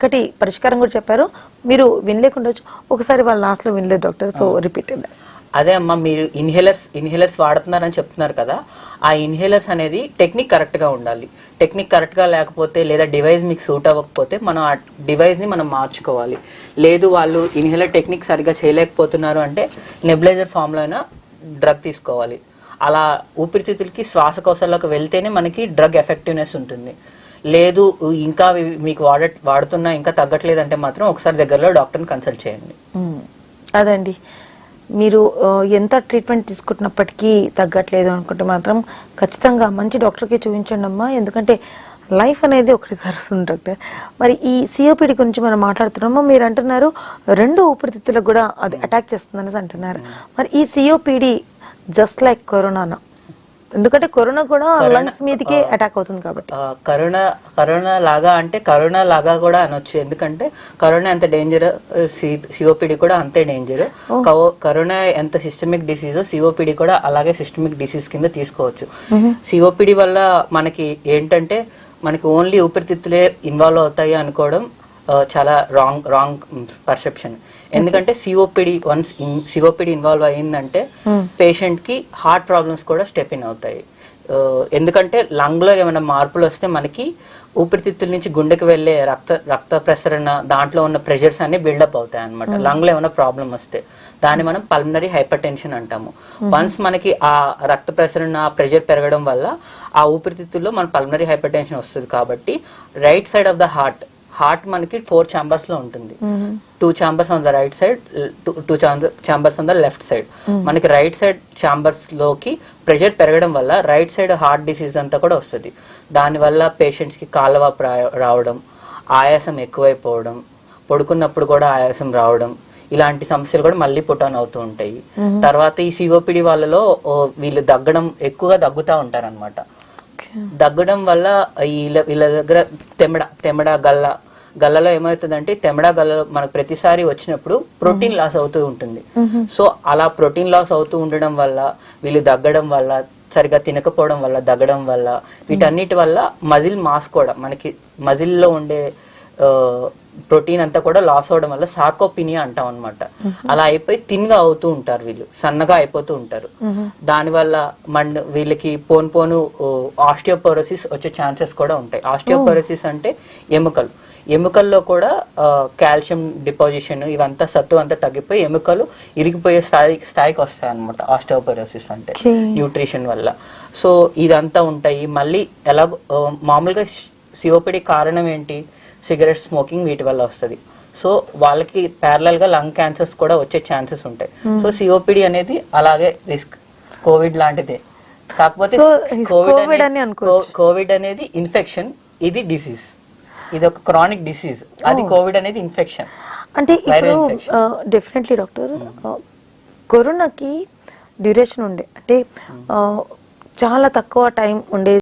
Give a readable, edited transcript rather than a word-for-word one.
ఒకటి పరిష్కారం కూడా చెప్పారు. మీరు వినలేకుండొచ్చు, ఒకసారి వాళ్ళ లాస్ట్ లో వినలేదు డాక్టర్, సో రిపీట్. అదే అమ్మా, మీరు ఇన్హేలర్స్ వాడుతున్నారని చెప్తున్నారు కదా, ఆ ఇన్హేలర్స్ అనేది టెక్నిక్ కరెక్ట్ గా ఉండాలి. టెక్నిక్ కరెక్ట్ గా లేకపోతే లేదా డివైస్ మీకు సూట్ అవ్వకపోతే మనం ఆ డివైస్ ని మనం మార్చుకోవాలి. లేదు వాళ్ళు ఇన్హేలర్ టెక్నిక్ సరిగా చేయలేకపోతున్నారు అంటే నెబులైజర్ ఫామ్ లో అయినా డ్రగ్ తీసుకోవాలి. అలా ఊపిరితిత్తులకి శ్వాసకోశాలకు వెళ్తేనే మనకి డ్రగ్ ఎఫెక్టివ్నెస్ ఉంటుంది. లేదు ఇంకా మీకు వాడుతున్నా ఇంకా తగ్గట్లేదంటే మాత్రం ఒకసారి దగ్గరలో డాక్టర్ని కన్సల్ట్ చేయండి. అదండి, మీరు ఎంత ట్రీట్మెంట్ తీసుకుంటున్నప్పటికీ తగ్గట్లేదు అనుకుంటే మాత్రం ఖచ్చితంగా మంచి డాక్టర్కి చూపించండి అమ్మా. ఎందుకంటే లైఫ్ అనేది ఒకటిసారి వస్తుంది డాక్టర్. మరి ఈ సిఓపిడి గురించి మనం మాట్లాడుతున్నాము, మీరు అంటున్నారు రెండు ఊపిరితిత్తులకు కూడా అది అటాక్ చేస్తుంది అనేసి అంటున్నారు. మరి ఈ సిఓపిడి జస్ట్ లైక్ కరోనా, ఎందుకంటే కరోనా కూడా లంగ్స్ మీదకి అటాక్ అవుతుంది కాబట్టి. కరోనా లాగా అంటే కరోనా లాగా కూడా అనొచ్చు. ఎందుకంటే కరోనా ఎంత డేంజర్, సిఓపిడి కూడా అంతే డేంజర్. కరోనా ఎంత సిస్టమిక్ డిసీజ్, సిఓపిడి కూడా అలాగే సిస్టమిక్ డిసీజ్ కింద తీసుకోవచ్చు. సిఓపిడి వల్ల మనకి ఏంటంటే మనకి ఓన్లీ ఊపిరితిత్తులే ఇన్వాల్వ్ అవుతాయి అనుకోవడం చాలా రాంగ్ పర్సెప్షన్. ఎందుకంటే సిఓపిడి ఇన్వాల్వ్ అయ్యిందంటే పేషెంట్ కి హార్ట్ ప్రాబ్లమ్స్ కూడా స్టెప్ ఇన్ అవుతాయి. ఎందుకంటే లంగ్ లో ఏమైనా మార్పులు వస్తే మనకి ఊపిరితిత్తుల నుంచి గుండెకి వెళ్లే రక్త ప్రసరణ, దాంట్లో ఉన్న ప్రెషర్స్ అన్ని బిల్డప్ అవుతాయి అనమాట. లంగ్ లో ఏమైనా ప్రాబ్లం వస్తే దాన్ని మనం పల్మనరీ హైపర్ టెన్షన్ అంటాము. వన్స్ మనకి ఆ రక్త ప్రసరణ ప్రెషర్ పెరగడం వల్ల ఆ ఊపిరితిత్తుల్లో మన పల్మనరీ హైపర్ టెన్షన్ వస్తుంది. కాబట్టి right side of the heart మనకి 4 chambers లో ఉంటుంది. 2 chambers on the right side, 2 chambers on the left side. మనకి రైట్ సైడ్ ఛాంబర్స్ లోకి ప్రెషర్ పెరగడం వల్ల రైట్ సైడ్ హార్ట్ డిసీజ్ అంతా కూడా వస్తుంది. దానివల్ల పేషెంట్స్ కి కాళ్ళవాపు రావడం, ఆయాసం ఎక్కువైపోవడం, పడుకున్నప్పుడు కూడా ఆయాసం రావడం, ఇలాంటి సమస్యలు కూడా మళ్ళీ పుటాన్ అవుతూ ఉంటాయి. తర్వాత ఈ సిఓపిడి వాళ్ళలో వీళ్ళు ఎక్కువగా దగ్గుతా ఉంటారు అనమాట. దగ్గడం వల్ల వీళ్ళ దగ్గర తెమ్మడ గల్లలో ఏమవుతుందంటే గల్లలో మనకు ప్రతిసారి వచ్చినప్పుడు ప్రోటీన్ లాస్ అవుతూ ఉంటుంది. సో అలా ప్రోటీన్ లాస్ అవుతూ ఉండడం వల్ల, వీళ్ళు దగ్గడం వల్ల, సరిగా తినకపోవడం వల్ల, దగ్గడం వల్ల, వీటన్నిటి వల్ల మజిల్ మాస్ కూడా మనకి మజిల్లో ఉండే ప్రోటీన్ అంతా కూడా లాస్ అవడం వల్ల సార్కోపినియా అంటాం అనమాట. అలా అయిపోయి థిన్గా అవుతూ ఉంటారు, వీళ్ళు సన్నగా అయిపోతూ ఉంటారు. దానివల్ల వీళ్ళకి పోను ఆస్టియోపోరోసిస్ వచ్చే ఛాన్సెస్ కూడా ఉంటాయి. ఆస్టియోపోరోసిస్ అంటే ఎముకల్లో కూడా కాల్షియం డిపాజిషన్, ఇవంతా సత్తు అంతా తగ్గిపోయి ఎముకలు ఇరిగిపోయే స్థాయికి వస్తాయి అనమాట ఆస్టియోపోరోసిస్ అంటే, న్యూట్రిషన్ వల్ల. సో ఇదంతా ఉంటాయి. మళ్ళీ మామూలుగా సిఓపిడి కారణం ఏంటి? సిగరెట్ స్మోకింగ్, వీటి వల్ల వస్తుంది. సో వాళ్ళకి ప్యారలల్ గా లంగ్ క్యాన్సర్స్ కూడా వచ్చే ఛాన్సెస్ ఉంటాయి. సో సిఓపిడి అనేది అలాగే రిస్క్, కోవిడ్ లాంటిదే. కాకపోతే కోవిడ్ అనేది ఇన్ఫెక్షన్, ఇది డిసీజ్, ఇది ఒక క్రానిక్ డిసీజ్. అది కోవిడ్ అనేది ఇన్ఫెక్షన్. అంటే డెఫినెట్లీ డాక్టర్, కరోనాకి డ్యూరేషన్ ఉండే, అంటే చాలా తక్కువ టైం ఉండే